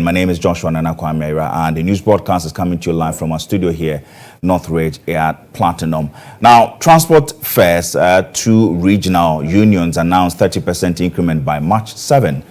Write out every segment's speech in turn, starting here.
My name is GHOne, and the news broadcast is coming to you live from our studio here, Northridge at Platinum. Now, transport fares, two regional unions announced 30% increment by March 7.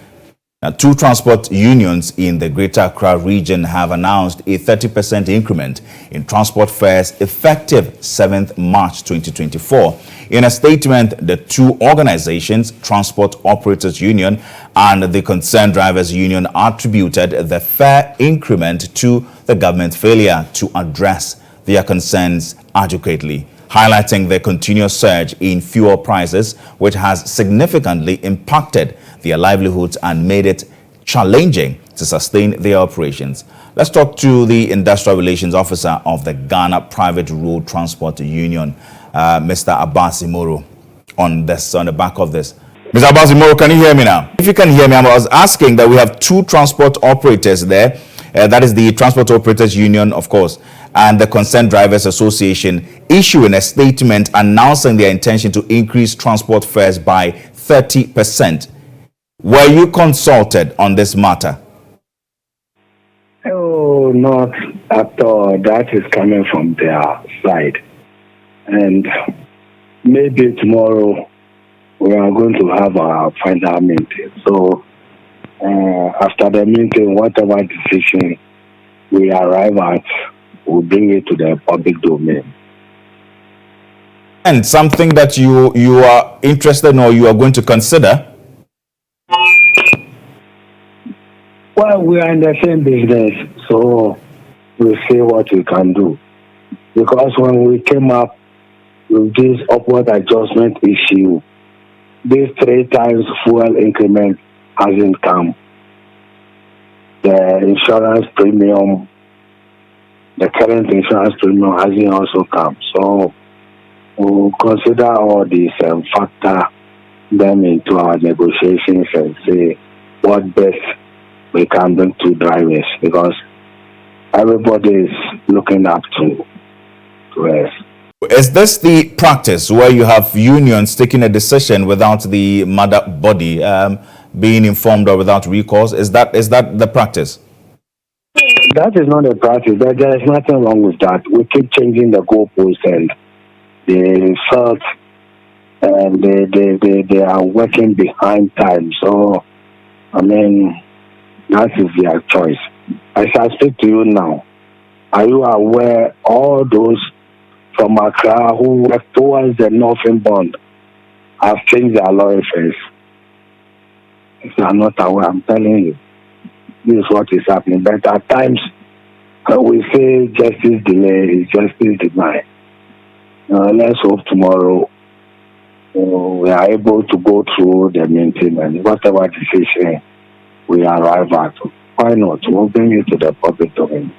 Now, two transport unions in the Greater Accra region have announced a 30% increment in transport fares effective 7th March 2024. In a statement, the two organizations, Transport Operators Union and the Concerned Drivers Union, attributed the fare increment to the government's failure to address their concerns adequately, highlighting the continuous surge in fuel prices, which has significantly impacted their livelihoods and made it challenging to sustain their operations. Let's talk to the Industrial Relations Officer of the Ghana Private Road Transport Union, Mr. Abbas Imoro, on the back of this. Mr. Abbas Imoro, can you hear me now? If you can hear me, I was asking that we have two transport operators there. That is the Transport Operators Union, of course, and the Concerned Drivers Association, issuing a statement announcing their intention to increase transport fares by 30%. Were you consulted on this matter? Oh, not at all. That is coming from their side. And maybe tomorrow we are going to have our final meeting. So after the meeting, whatever decision we arrive at, we'll bring it to the public domain. And something that you are interested in or you are going to consider? Well, we are in the same business, so we'll see what we can do. Because when we came up with this upward adjustment issue, this 3 times fuel increment hasn't come. The insurance premium, the current insurance premium hasn't also come. So we'll consider all these and factor them into our negotiations and see what best we can bring to drivers, because everybody is looking up to us. Is this the practice where you have unions taking a decision without the mother body being informed or without recourse? Is that the practice? That is not a practice, but there is nothing wrong with that. We keep changing the goalposts, and they felt they are working behind time. So, I mean, that is their choice. As I speak to you now, are you aware all those from Accra who work towards the northern bond have changed their lorry fares? If you are not aware, I'm telling you, this is what is happening. But at times, we say justice delay is justice denied. Let's hope tomorrow we are able to go through the meeting and whatever decision we arrive at. Why not? We'll bring it to the public domain.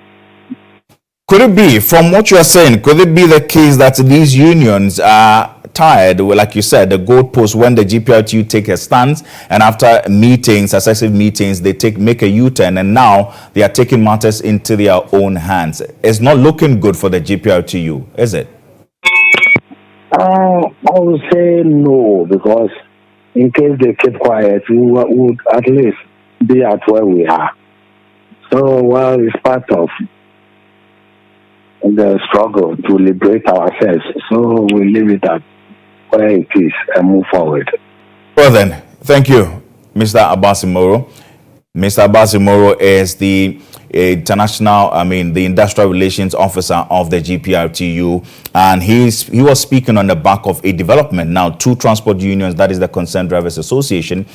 Could it be, from what you are saying, could it be the case that these unions are tired, like you said, the goalposts when the GPRTU take a stance, and after meetings, successive meetings, they make a U-turn, and now they are taking matters into their own hands? It's not looking good for the GPRTU, is it? I would say no, because in case they keep quiet, we would at least be at where we are. So, well, it's part of the struggle to liberate ourselves. So we leave it at where it is and move forward. Well then, thank you, Mr. Abbas Imoro. Mr. Abbas Imoro is the the Industrial Relations Officer of the GPRTU, and he was speaking on the back of a development. Now, two transport unions, that is the Concerned Drivers Association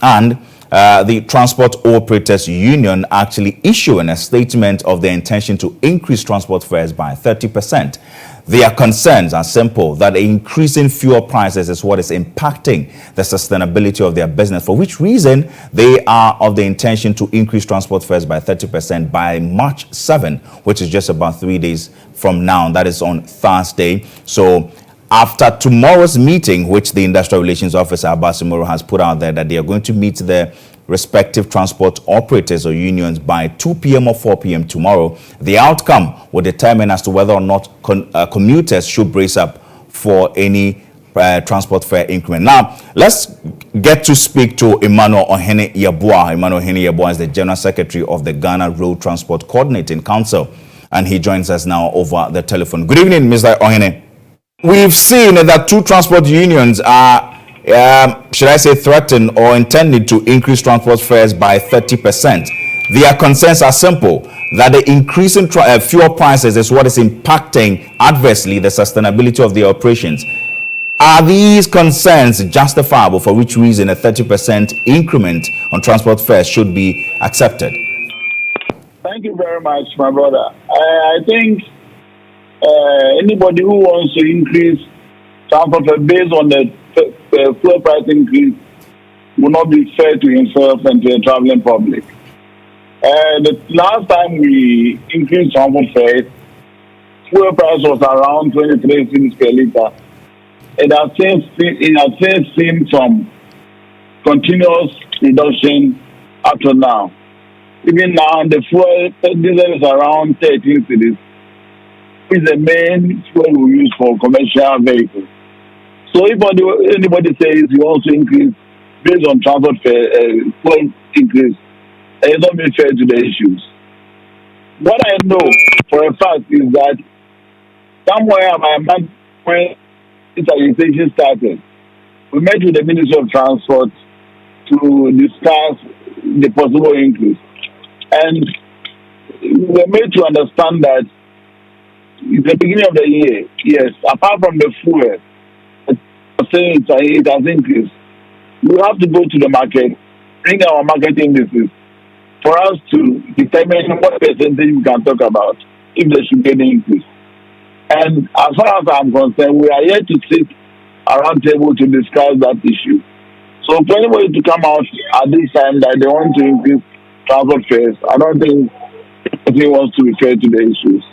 and the Transport Operators Union, actually issuing a statement of their intention to increase transport fares by 30%. Their concerns are simple, that increasing fuel prices is what is impacting the sustainability of their business, for which reason they are of the intention to increase transport fares by 30% by March 7, which is just about 3 days from now. That is on Thursday. So after tomorrow's meeting, which the Industrial Relations Officer Abbas Imoro has put out there, that they are going to meet the respective transport operators or unions by 2 p.m. or 4 p.m. tomorrow, the outcome will determine as to whether or not commuters should brace up for any transport fare increment. Now, let's get to speak to Emmanuel Ohene Yeboah. Emmanuel Ohene Yeboah is the General Secretary of the Ghana Road Transport Coordinating Council, and he joins us now over the telephone. Good evening, Mr. Ohene. We've seen that two transport unions are, should I say, threatened or intended to increase transport fares by 30%. Their concerns are simple, that the increase in fuel prices is what is impacting adversely the sustainability of their operations. Are these concerns justifiable, for which reason a 30% increment on transport fares should be accepted? Thank you very much, my brother. I think anybody who wants to increase transport fare based on the fuel price increase will not be fair to himself and to the traveling public. The last time we increased transport fares, fuel price was around 23 cents per liter. It has since seen some continuous reduction up to now. Even now, the fuel diesel is around 13 cedis. It's the main fuel we use for commercial vehicles. So if anybody says he wants to increase based on transport fare, fuel increase, it's not being fair to the issues. What I know for a fact is that somewhere when this agitation started, we met with the Ministry of Transport to discuss the possible increase. And we were made to understand that in the beginning of the year, yes, apart from the fuel, saying it has increased, we have to go to the market, bring our marketing indices for us to determine what percentage we can talk about if there should be any increase. And as far as I'm concerned, we are yet to sit around table to discuss that issue. So for anybody to come out at this time that they want to increase transport fares, I don't think he wants to refer to the issues.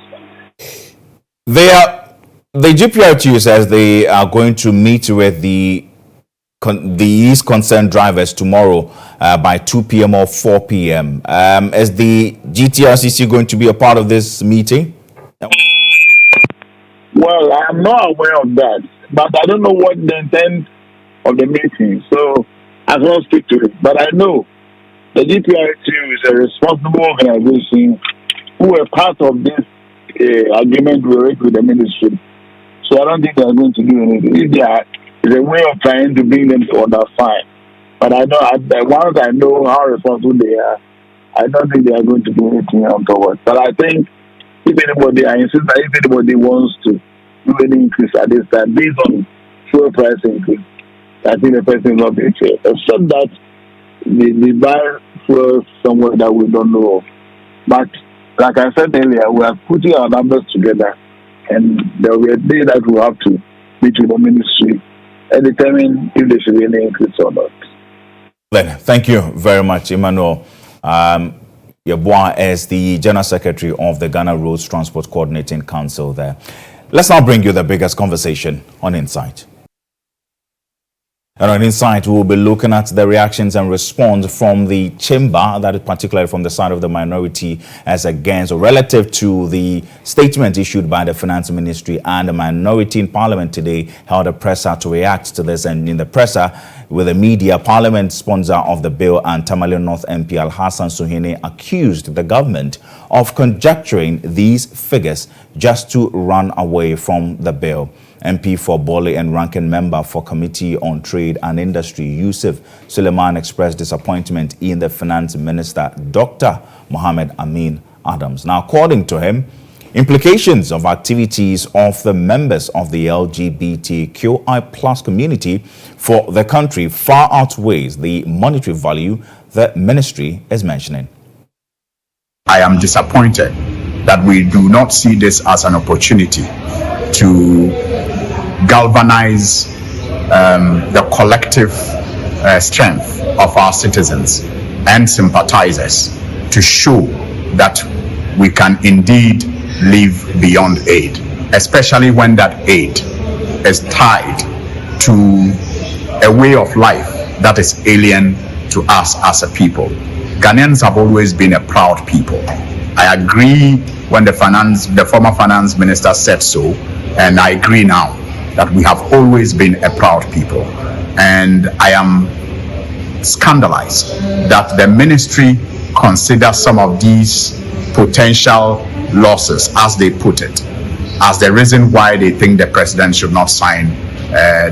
The GPRTU says they are going to meet with these concerned drivers tomorrow by 2 p.m. or 4 p.m. Is the GTRCC going to be a part of this meeting? Well, I am not aware of that, but I don't know what the intent of the meeting, so I won't speak to it. But I know the GPRTU is a responsible organization who are part of this agreement we reached with the ministry. So I don't think they are going to do anything. If they are, it's a way of trying to bring them to order, fine. But I know, once I know how responsible they are, I don't think they are going to do anything untoward. But I think if anybody, I insist that if anybody wants to do any increase at this time based on fuel price increase, I think the person will not be fair. Except that they buy fuel somewhere that we don't know of. But like I said earlier, we are putting our numbers together, and there will be a day that we have to meet with the ministry and determine if there should be any increase or not. Then, thank you very much, Emmanuel. Yeboah is the General Secretary of the Ghana Roads Transport Coordinating Council there. Let's now bring you the biggest conversation on Insight. And on Insight, we will be looking at the reactions and response from the chamber, that is particularly from the side of the minority, as against or relative to the statement issued by the Finance Ministry, and the minority in Parliament today held a presser to react to this. And in the presser, with the media, Parliament sponsor of the bill and Tamale North MP Al-Hassan Suhene accused the government of conjecturing these figures just to run away from the bill. MP for Bole and ranking member for Committee on Trade and Industry, Yusuf Suleiman, expressed disappointment in the Finance Minister, Dr. Mohammed Amin Adams. Now, according to him, implications of activities of the members of the LGBTQI+ community for the country far outweighs the monetary value the ministry is mentioning. I am disappointed that we do not see this as an opportunity to galvanize the collective strength of our citizens and sympathizers to show that we can indeed live beyond aid, especially when that aid is tied to a way of life that is alien to us as a people. Ghanaians have always been a proud people. I agree when the former finance minister said so, and I agree now that we have always been a proud people. And I am scandalized that the ministry considers some of these potential losses, as they put it, as the reason why they think the president should not sign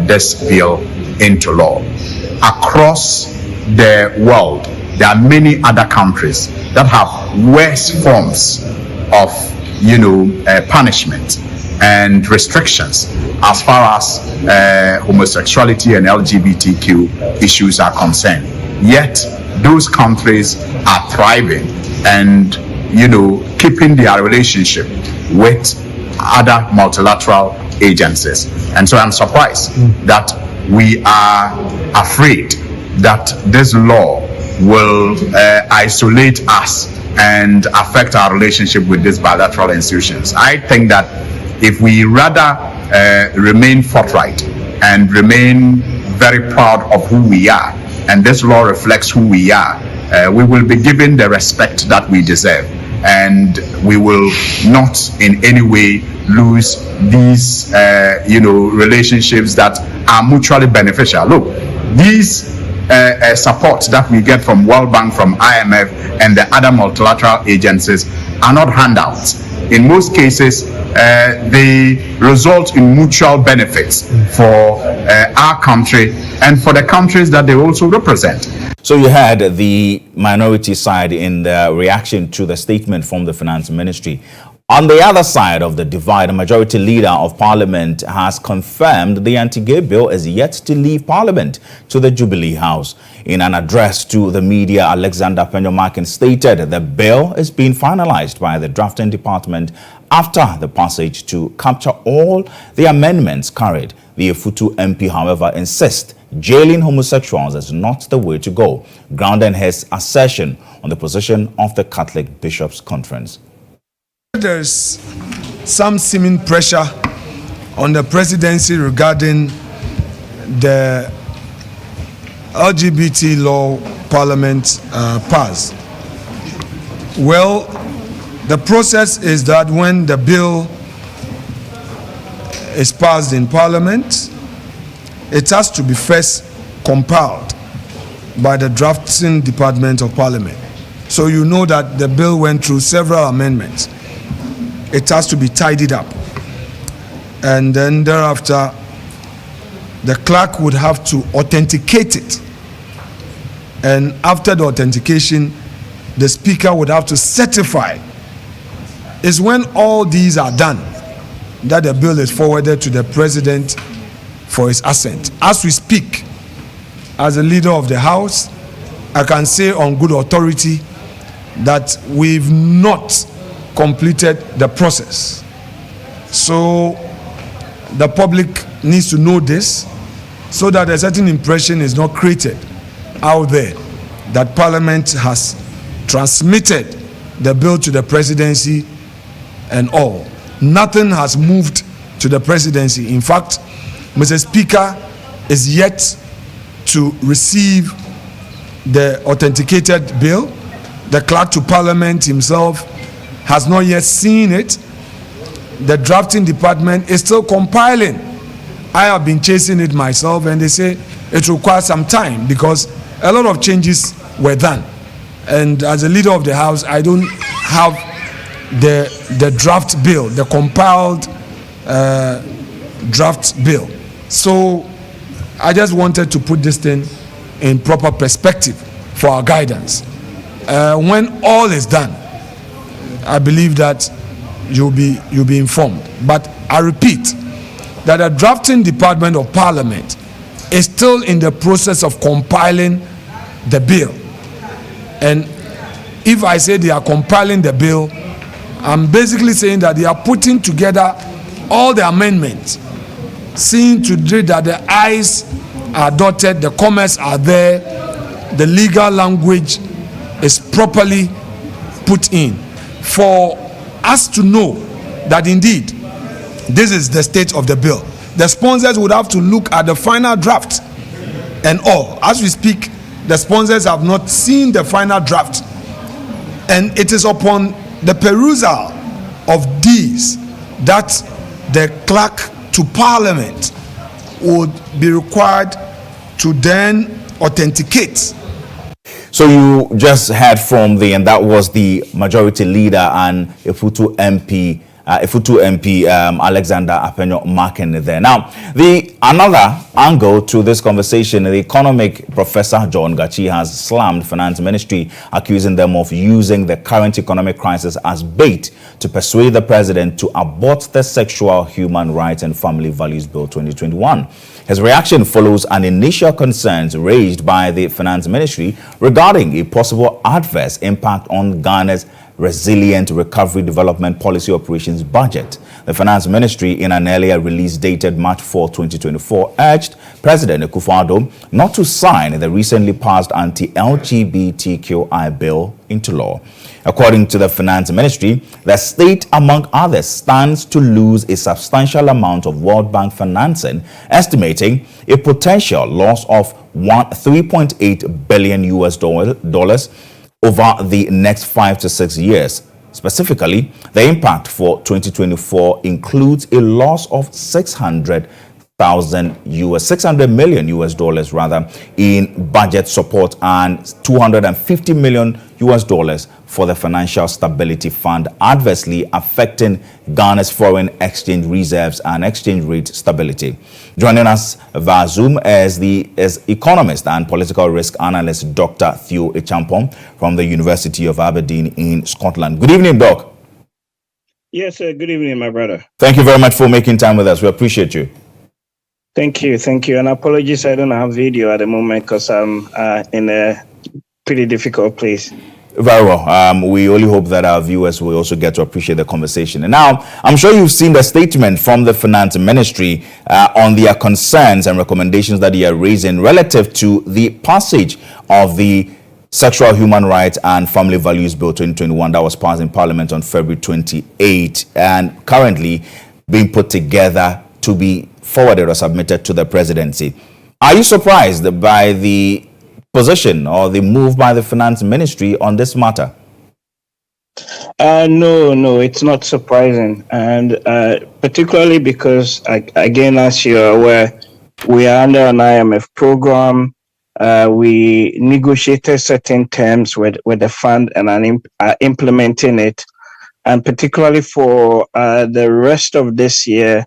this bill into law. Across the world, there are many other countries that have worse forms of, punishment and restrictions as far as homosexuality and LGBTQ issues are concerned. Yet those countries are thriving and keeping their relationship with other multilateral agencies. And so I'm surprised that we are afraid that this law will isolate us and affect our relationship with these bilateral institutions. I think that if we rather remain forthright and remain very proud of who we are, and this law reflects who we are, we will be given the respect that we deserve, and we will not in any way lose these relationships that are mutually beneficial. Look, these support that we get from World Bank, from IMF, and the other multilateral agencies are not handouts. In most cases, they result in mutual benefits for our country and for the countries that they also represent. So you had the minority side in the reaction to the statement from the Finance Ministry. On the other side of the divide, a majority leader of Parliament has confirmed the anti-gay bill is yet to leave Parliament to the Jubilee House. In an address to the media, Alexander Penyomakin stated the bill is being finalized by the drafting department after the passage to capture all the amendments carried. The Efutu MP, however, insists jailing homosexuals is not the way to go, grounding his assertion on the position of the Catholic Bishops' Conference. There's some seeming pressure on the presidency regarding the LGBT law Parliament passed. Well, the process is that when the bill is passed in Parliament, it has to be first compiled by the drafting department of Parliament. So you know that the bill went through several amendments. It has to be tidied up, and then thereafter the clerk would have to authenticate it, and after the authentication the speaker would have to certify. It's when all these are done that the bill is forwarded to the president for his assent. As we speak, as a leader of the House, I can say on good authority that we've not completed the process. So the public needs to know this, so that a certain impression is not created out there that Parliament has transmitted the bill to the presidency and all. Nothing has moved to the presidency. In fact, Mr. Speaker is yet to receive the authenticated bill. The clerk to Parliament himself has not yet seen it. The drafting department is still compiling. I have been chasing it myself, and they say it requires some time because a lot of changes were done. And as a leader of the House, I don't have the draft bill, the compiled draft bill. So I just wanted to put this thing in proper perspective for our guidance. When all is done, I believe that you'll be informed. But I repeat that the drafting department of Parliament is still in the process of compiling the bill. And if I say they are compiling the bill, I'm basically saying that they are putting together all the amendments, seeing to it that the I's are dotted, the commas are there, the legal language is properly put in, for us to know that indeed this is the state of the bill. The sponsors would have to look at the final draft and all. As we speak, the sponsors have not seen the final draft, and it is upon the perusal of these that the clerk to Parliament would be required to then authenticate. So you just heard from and that was the majority leader and Ifutu MP, Alexander Apenyo marking there. Now, another angle to this conversation, the economic professor GHOne has slammed finance ministry, accusing them of using the current economic crisis as bait to persuade the president to abort the Sexual, Human Rights and Family Values Bill 2021. His reaction follows an initial concerns raised by the finance ministry regarding a possible adverse impact on Ghana's Resilient Recovery Development Policy Operations budget. The finance ministry, in an earlier release dated March 4, 2024, urged President Akufo-Addo not to sign the recently passed anti-LGBTQI bill into law. According to the finance ministry, the state, among others, stands to lose a substantial amount of World Bank financing, estimating a potential loss of $3.8 billion dollars over the next 5 to 6 years. Specifically, the impact for 2024 includes a loss of $600 million dollars in budget support and $250 million for the Financial Stability Fund, adversely affecting Ghana's foreign exchange reserves and exchange rate stability. Joining us via Zoom is economist and political risk analyst Dr. Theo Echampong from the University of Aberdeen in Scotland. Good evening, Doc. Yes, sir. Good evening, my brother. Thank you very much for making time with us. We appreciate you. Thank you. And apologies, I don't have video at the moment because I'm in a pretty difficult place. Very well. We only hope that our viewers will also get to appreciate the conversation. And now, I'm sure you've seen the statement from the Finance Ministry on their concerns and recommendations that they are raising relative to the passage of the Sexual, Human Rights and Family Values Bill 2021 that was passed in Parliament on February 28 and currently being put together to be forwarded or submitted to the presidency. Are you surprised by the position or the move by the finance ministry on this matter? No, it's not surprising. And particularly because, again, as you're aware, we are under an IMF program. We negotiated certain terms with the fund and are implementing it. And particularly for the rest of this year,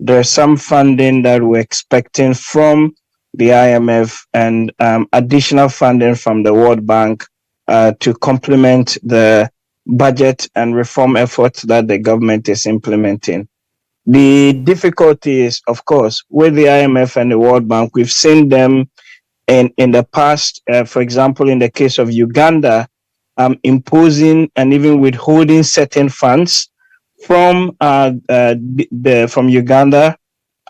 there's some funding that we're expecting from the IMF and additional funding from the World Bank to complement the budget and reform efforts that the government is implementing. The difficulty is, of course, with the IMF and the World Bank, we've seen them in the past, for example, in the case of Uganda, imposing and even withholding certain funds from Uganda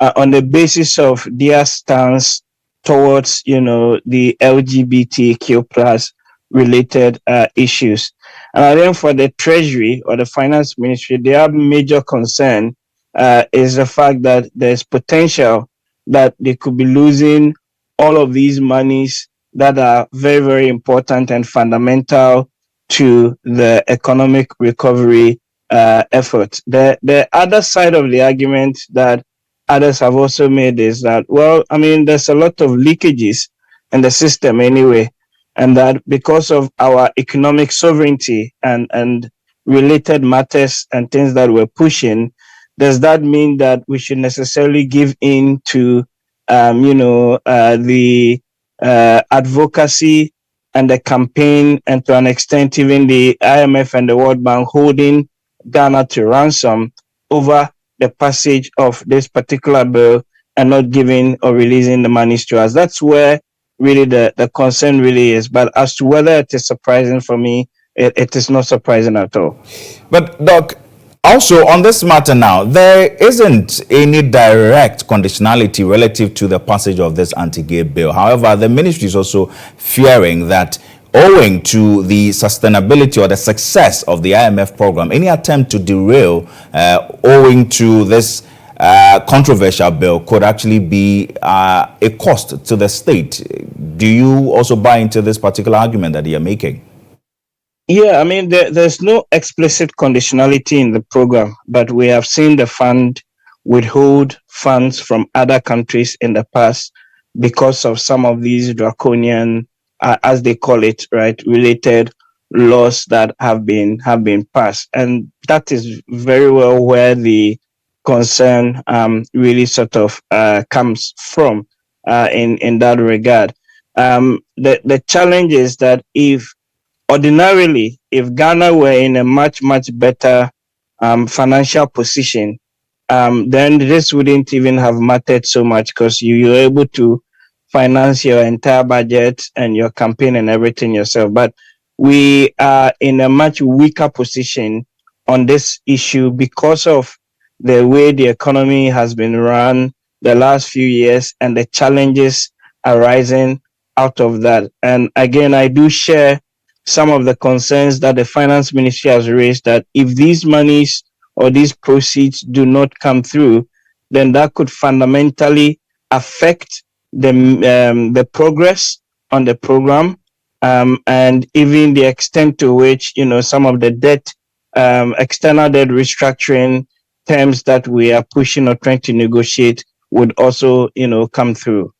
on the basis of their stance towards, the LGBTQ plus related issues. And I think for the Treasury or the Finance Ministry, their major concern is the fact that there's potential that they could be losing all of these monies that are very, very important and fundamental to the economic recovery effort. The other side of the argument that others have also made is that, there's a lot of leakages in the system anyway, and that because of our economic sovereignty and related matters and things that we're pushing, does that mean that we should necessarily give in to, the advocacy and the campaign, and to an extent, even the IMF and the World Bank holding Ghana to ransom over the passage of this particular bill and not giving or releasing the monies to us? That's where really the concern really is. But as to whether it is surprising for me, it is not surprising at all. But Doc, also on this matter now, there isn't any direct conditionality relative to the passage of this anti-gay bill. However, the ministry is also fearing that owing to the sustainability or the success of the IMF program, any attempt to derail owing to this controversial bill could actually be a cost to the state. Do you also buy into this particular argument that you're making? Yeah, there's no explicit conditionality in the program, but we have seen the fund withhold funds from other countries in the past because of some of these draconian, as they call it, right, related laws that have been passed. And that is very well where the concern really sort of comes from in that regard. The challenge is that if ordinarily, if Ghana were in a much better financial position, then this wouldn't even have mattered so much because you're able to finance your entire budget and your campaign and everything yourself. But we are in a much weaker position on this issue because of the way the economy has been run the last few years and the challenges arising out of that. And again, I do share some of the concerns that the finance ministry has raised, that if these monies or these proceeds do not come through, then that could fundamentally affect the progress on the program, and even the extent to which, you know, some of the debt, external debt restructuring terms that we are pushing or trying to negotiate would also, you know, come through.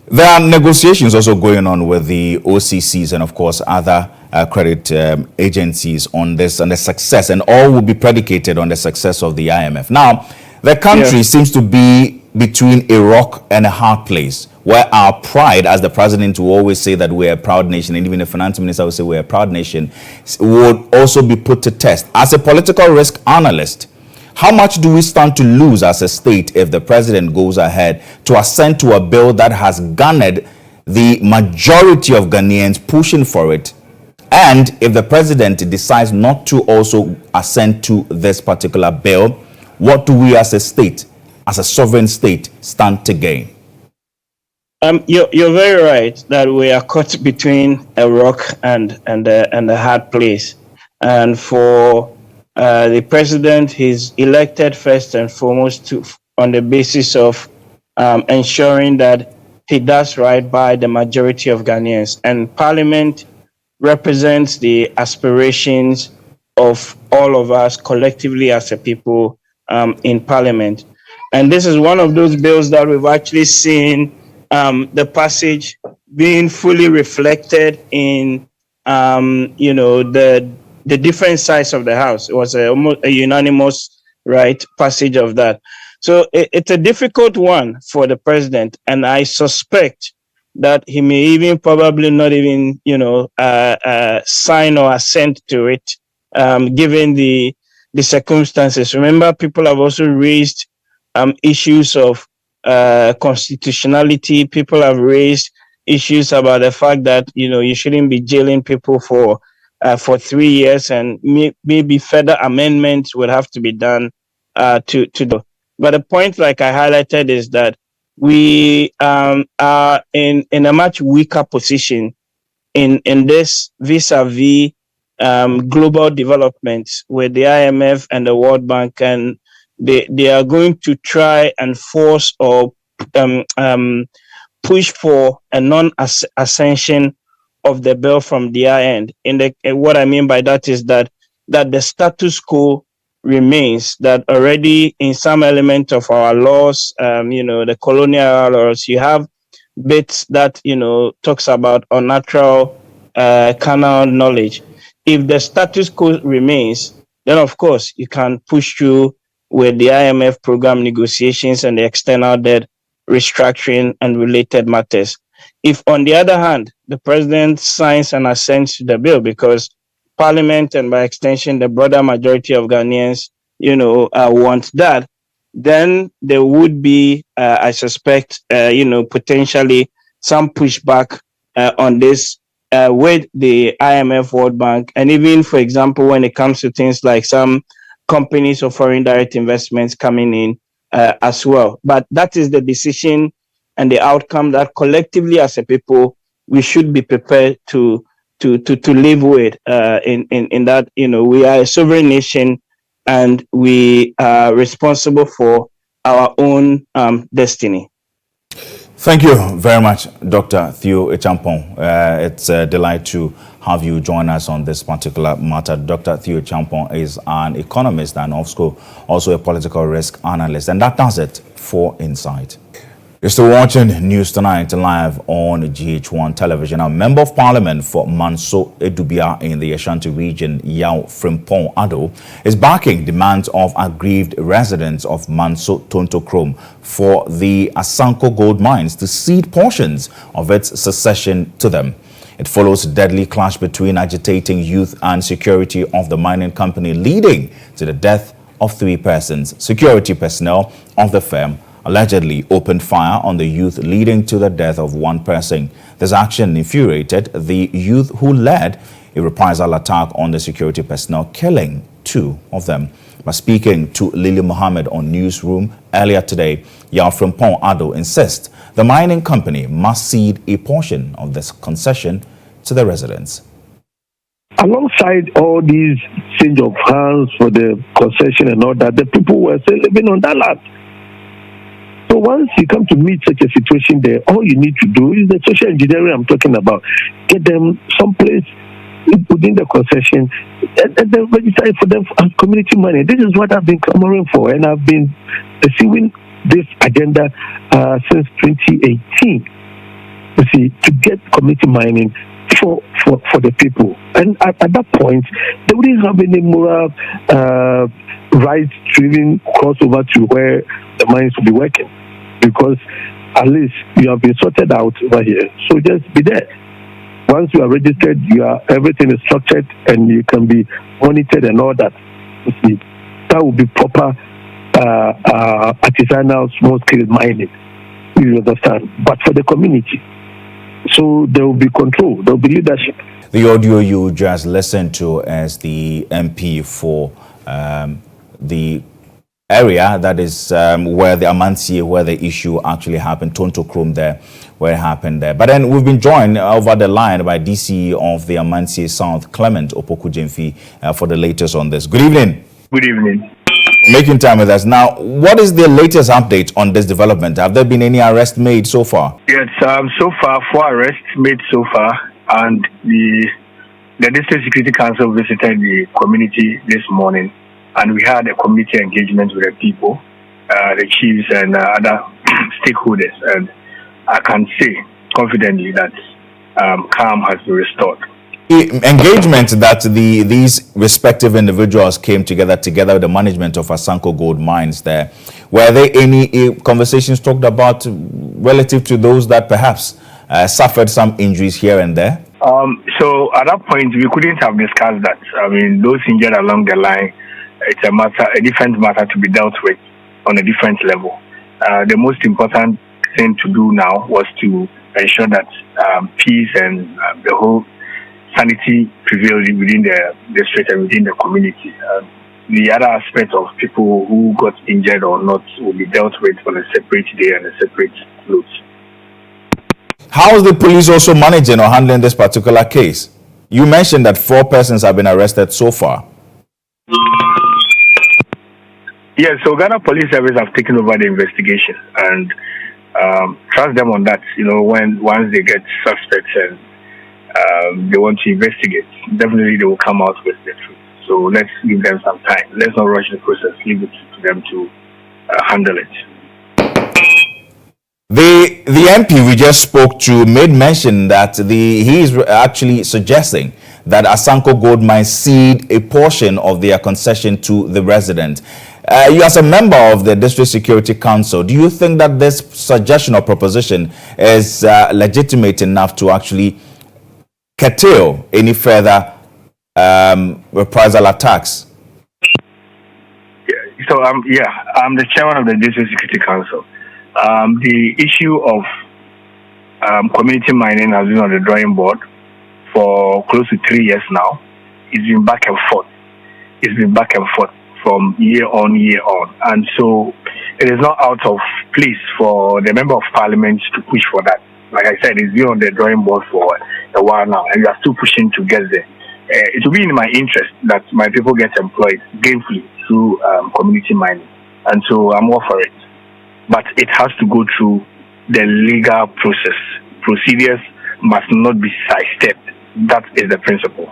There are negotiations also going on with the OCCs and, of course, other credit agencies on this and the success, and all will be predicated on the success of the IMF. Now, the country seems to be between a rock and a hard place, where our pride, as the president will always say that we're a proud nation, and even the finance minister will say we're a proud nation, would also be put to test. As a political risk analyst, how much do we stand to lose as a state if the president goes ahead to assent to a bill that has garnered the majority of Ghanaians pushing for it? And if the president decides not to also assent to this particular bill, what do we as a state, as a sovereign state, stand to gain? You're very right that we are caught between a rock and a hard place. And for the president, he's elected first and foremost on the basis of ensuring that he does right by the majority of Ghanaians. And Parliament represents the aspirations of all of us collectively as a people in Parliament. And this is one of those bills that we've actually seen the passage being fully reflected in, you know, the different sides of the House. It was almost a unanimous, right, passage of that. So it's a difficult one for the president, and I suspect that he may even probably not even, you know, sign or assent to it, given the circumstances. Remember, people have also raised issues of constitutionality. People have raised issues about the fact that, you know, you shouldn't be jailing people for 3 years, and maybe further amendments would have to be done to do. But the point, like I highlighted, is that we are in a much weaker position in this vis-a-vis global developments with the IMF and the World Bank, and they are going to try and force or push for a non-ascension of the bill from their end. What I mean by that is that the status quo remains, that already in some element of our laws, you know, the colonial laws, you have bits that, you know, talks about unnatural carnal knowledge. If the status quo remains, then of course you can push through with the IMF program negotiations and the external debt restructuring and related matters. If, on the other hand, the president signs and assents to the bill, because Parliament and by extension the broader majority of Ghanaians, you know, want that, then there would be, I suspect, you know, potentially some pushback on this with the IMF, World Bank, and even, for example, when it comes to things like some companies or foreign direct investments coming in as well. But that is the decision and the outcome that collectively as a people we should be prepared to live with. In that, you know, we are a sovereign nation and we are responsible for our own destiny. Thank you very much, Dr. Theo Echampong. It's a delight to have you join us on this particular matter. Dr. Theo Champong is an economist and also a political risk analyst. And that does it for Insight. You're still watching News Tonight live on GHOne television. A member of parliament for Manso Edubia in the Ashanti region, Yao Frimpong Ado, is backing demands of aggrieved residents of Manso Tonto Krom for the Asanko gold mines to cede portions of its succession to them. It follows a deadly clash between agitating youth and security of the mining company, leading to the death of 3 persons. Security personnel of the firm allegedly opened fire on the youth, leading to the death of 1 person. This action infuriated the youth, who led a reprisal attack on the security personnel, killing 2 of them. By speaking to Lily Mohammed on Newsroom earlier today, Yao Frimpong Ado insists the mining company must cede a portion of this concession to the residents. Alongside all these change of hands for the concession and all that, the people were still living on that land. So once you come to meet such a situation there, all you need to do is the social engineering I'm talking about. Get them someplace within the concession and then register for them as community money. This is what I've been clamoring for, and I've been pursuing this agenda since 2018. You see, to get community mining for the people. And at that point, they wouldn't have any moral right to even cross over to where the mines will be working, because at least you have been sorted out over here. So just be there. Once you are registered, everything is structured and you can be monitored and all that. You see, that will be proper artisanal small-scale mining. You understand? But for the community. So there will be control, there will be leadership. The audio you just listened to is the MP for the area that is where the Amansie, where the issue actually happened, Tonto Krom there, where it happened there. But then we've been joined over the line by DC of the Amansie South, Clement Opoku Jemfi, for the latest on this. Good evening. Good evening. Making time with us. Now, what is the latest update on this development? Have there been any arrests made so far? Yes, so far 4 arrests made so far, and the District Security Council visited the community this morning, and we had a community engagement with the people, the chiefs and other stakeholders, and I can say confidently that calm has been restored. Engagement that these respective individuals came together with the management of Asanko Gold Mines there. Were there any conversations talked about relative to those that perhaps suffered some injuries here and there? So at that point, we couldn't have discussed that. I mean, those injured along the line, it's a different matter to be dealt with on a different level. The most important thing to do now was to ensure that peace and the whole sanity prevailed within the district and within the community. The other aspect of people who got injured or not will be dealt with on a separate day and a separate note. How is the police also managing or handling this particular case? You mentioned that 4 persons have been arrested so far. Yes, so Ghana Police Service have taken over the investigation and trust them on that. You know, once they get suspects and they want to investigate, definitely they will come out with the truth. So let's give them some time. Let's not rush the process. Leave it to them to handle it. The MP we just spoke to made mention that he is actually suggesting that Asanko Gold Mines cede a portion of their concession to the resident. You, as a member of the District Security Council, do you think that this suggestion or proposition is legitimate enough to actually curtail any further reprisal attacks? Yeah, so I'm the chairman of the District Security Council. The issue of community mining has been on the drawing board for close to 3 years now. It's been back and forth. From year on. And so it is not out of place for the Member of Parliament to push for that. Like I said, it's been on the drawing board for a while now, and we are still pushing to get there. It will be in my interest that my people get employed gainfully through community mining. And so I'm all for it. But it has to go through the legal process. Procedures must not be sidestepped that is the principle.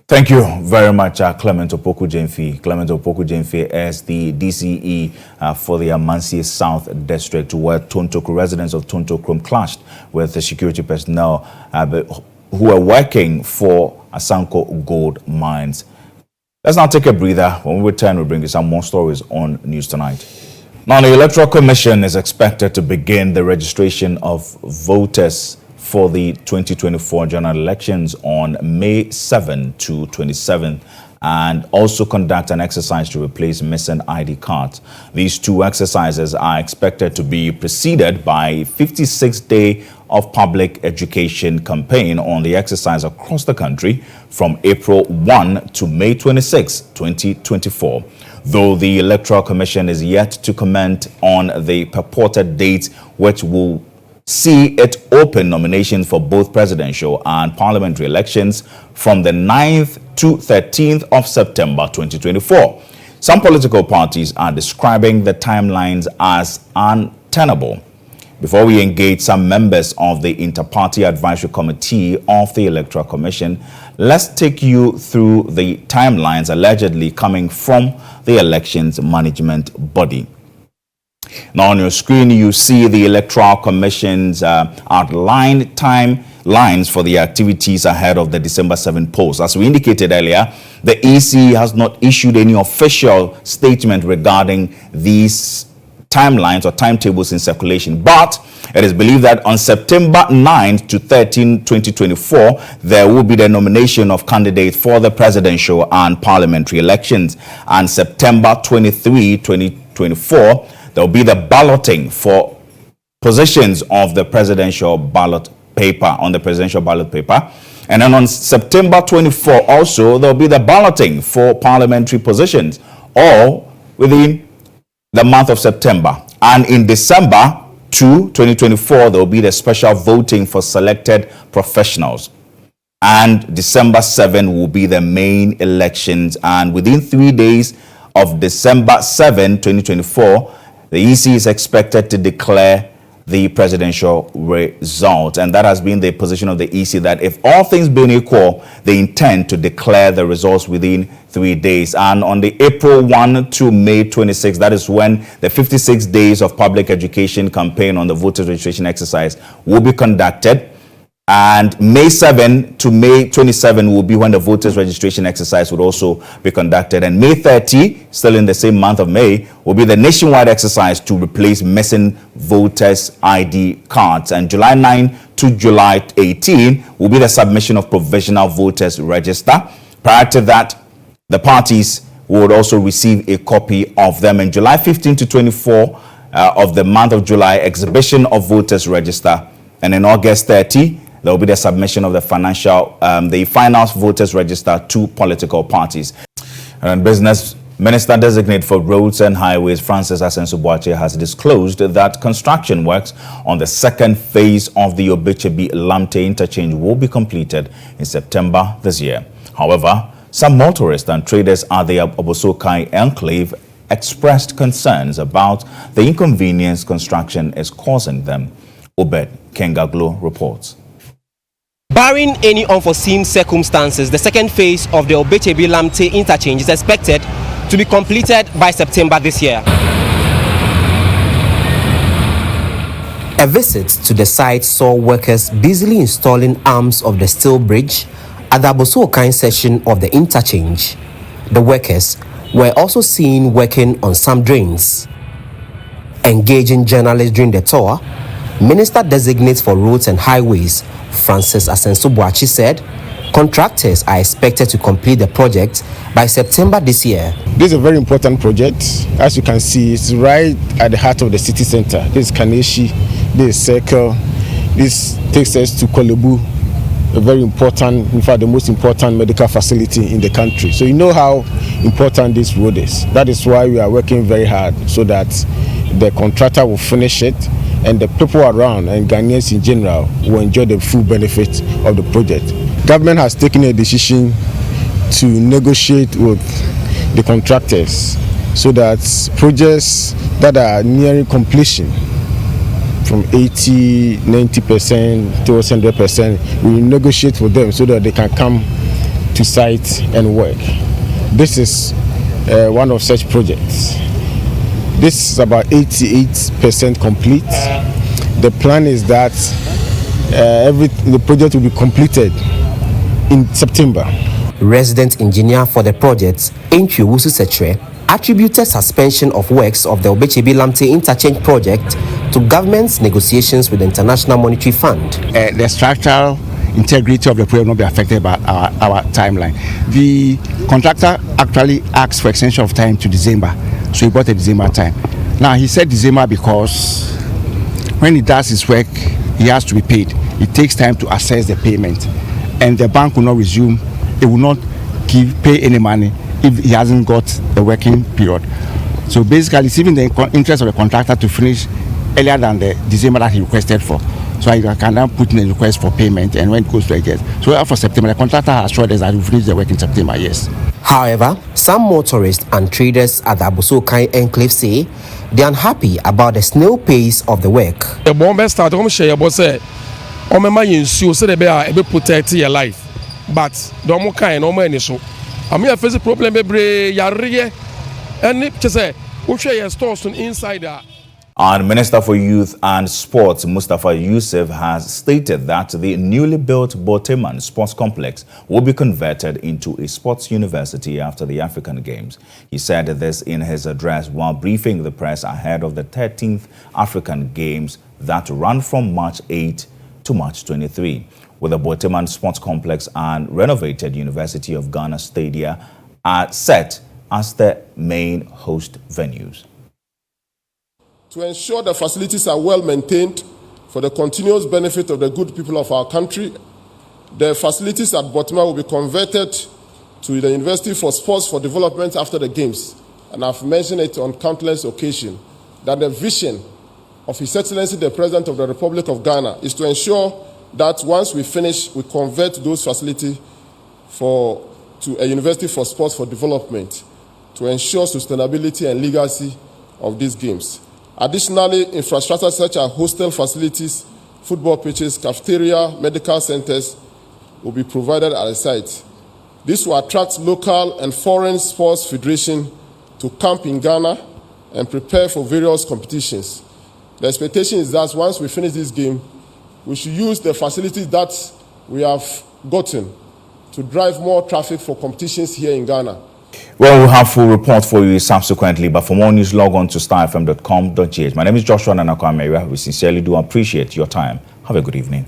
Thank you very much, Clement Opoku-Gyamfi. Clement Opoku-Gyamfi is the DCE for the Amansie South District, where Tontokro residents of Tontokro clashed with the security personnel who were working for Asanko Gold Mines. Let's now take a breather. When we return, we'll bring you some more stories on News Tonight. Now, the Electoral Commission is expected to begin the registration of voters for the 2024 general elections on May 7 to 27, and also conduct an exercise to replace missing ID cards. These two exercises are expected to be preceded by a 56-day of public education campaign on the exercise across the country from April 1 to May 26, 2024. Though the Electoral Commission is yet to comment on the purported dates which will see it open nominations for both presidential and parliamentary elections from the 9th to 13th of September 2024. Some political parties are describing the timelines as untenable. Before we engage some members of the Inter-Party Advisory Committee of the Electoral Commission, let's take you through the timelines allegedly coming from the elections management body. Now on your screen, you see the Electoral Commission's outlined timelines for the activities ahead of the December 7 polls. As we indicated earlier, the EC has not issued any official statement regarding these timelines or timetables in circulation, but it is believed that on September 9 to 13, 2024, there will be the nomination of candidates for the presidential and parliamentary elections, and September 23, 2024, there will be the balloting for positions of the presidential ballot paper, on the presidential ballot paper. And then on September 24 also, there will be the balloting for parliamentary positions, all within the month of September. And in December 2, 2024, there will be the special voting for selected professionals. And December 7 will be the main elections. And within 3 days of December 7, 2024, the EC is expected to declare the presidential result. And that has been the position of the EC, that if all things being equal, they intend to declare the results within 3 days. And on the April 1 to May 26, that is when the 56 days of public education campaign on the voters registration exercise will be conducted. And May 7 to May 27 will be when the voters registration exercise would also be conducted. And May 30, still in the same month of May, will be the nationwide exercise to replace missing voters' ID cards. And July 9 to July 18 will be the submission of provisional voters register. Prior to that, the parties would also receive a copy of them. In July 15 to 24 of the month of July, exhibition of voters register. And in August 30, there will be the submission of the final voters register to political parties. And Business Minister Designate for Roads and Highways, Francis Asensubuache, has disclosed that construction works on the second phase of the Obechebi-Lamte interchange will be completed in September this year. However, some motorists and traders at the Obosokai enclave expressed concerns about the inconvenience construction is causing them. Obed Kengaglo reports. Barring any unforeseen circumstances, the second phase of the Obechebi-Lamte interchange is expected to be completed by September this year. A visit to the site saw workers busily installing arms of the steel bridge at the Abosokai section of the interchange. The workers were also seen working on some drains. Engaging journalists during the tour, Minister Designate for Roads and Highways, Francis Asensubuache, said contractors are expected to complete the project by September this year. This is a very important project. As you can see, it's right at the heart of the city center. This is Kaneshi, this is Circle, this takes us to Kolebu, a very important, in fact, the most important medical facility in the country. So you know how important this road is. That is why we are working very hard so that the contractor will finish it and the people around and Ghanaians in general will enjoy the full benefit of the project. Government has taken a decision to negotiate with the contractors so that projects that are nearing completion from 80, 90% towards 100%. We negotiate with them so that they can come to site and work. This is one of such projects. This is about 88% complete. The plan is that the project will be completed in September. Resident engineer for the project, Ntwewusu Setre, attributed suspension of works of the Obechebi-Lamte interchange project to government's negotiations with the International Monetary Fund. The structural integrity of the project will not be affected by our timeline. The contractor actually asked for extension of time to December, so he got a December time. Now he said December because when he does his work, he has to be paid. It takes time to assess the payment, and the bank will not resume. It will not pay any money if he hasn't got the working period. So basically, it's even the interest of the contractor to finish earlier than the December that he requested for. So I can now put in a request for payment, and when it goes to a guest. So for September, the contractor has assured us that he will finish the work in September, yes. However, some motorists and traders at the Abosokai enclave say they are unhappy about the snail pace of the work. The bomb started to protect your life. But don't kind no money so. I mean, I face a problem every year. And just say, we share stores inside that. And Minister for Youth and Sports, Mustafa Yusuf, has stated that the newly built Boteman Sports Complex will be converted into a sports university after the African Games. He said this in his address while briefing the press ahead of the 13th African Games that run from March 8 to March 23. With the Boteman Sports Complex and renovated University of Ghana Stadia are set as the main host venues. To ensure the facilities are well maintained for the continuous benefit of the good people of our country, the facilities at Boteman will be converted to the University for Sports for Development after the Games. And I've mentioned it on countless occasions that the vision of His Excellency the President of the Republic of Ghana is to ensure that once we finish, we convert those facilities to a University for Sports for Development to ensure sustainability and legacy of these games. Additionally, infrastructure such as hostel facilities, football pitches, cafeteria, medical centers will be provided at the site. This will attract local and foreign sports federations to camp in Ghana and prepare for various competitions. The expectation is that once we finish this game, we should use the facilities that we have gotten to drive more traffic for competitions here in Ghana. Well, we'll have full report for you subsequently, but for more news, log on to starfm.com.gh. My name is GHOne. We sincerely do appreciate your time. Have a good evening.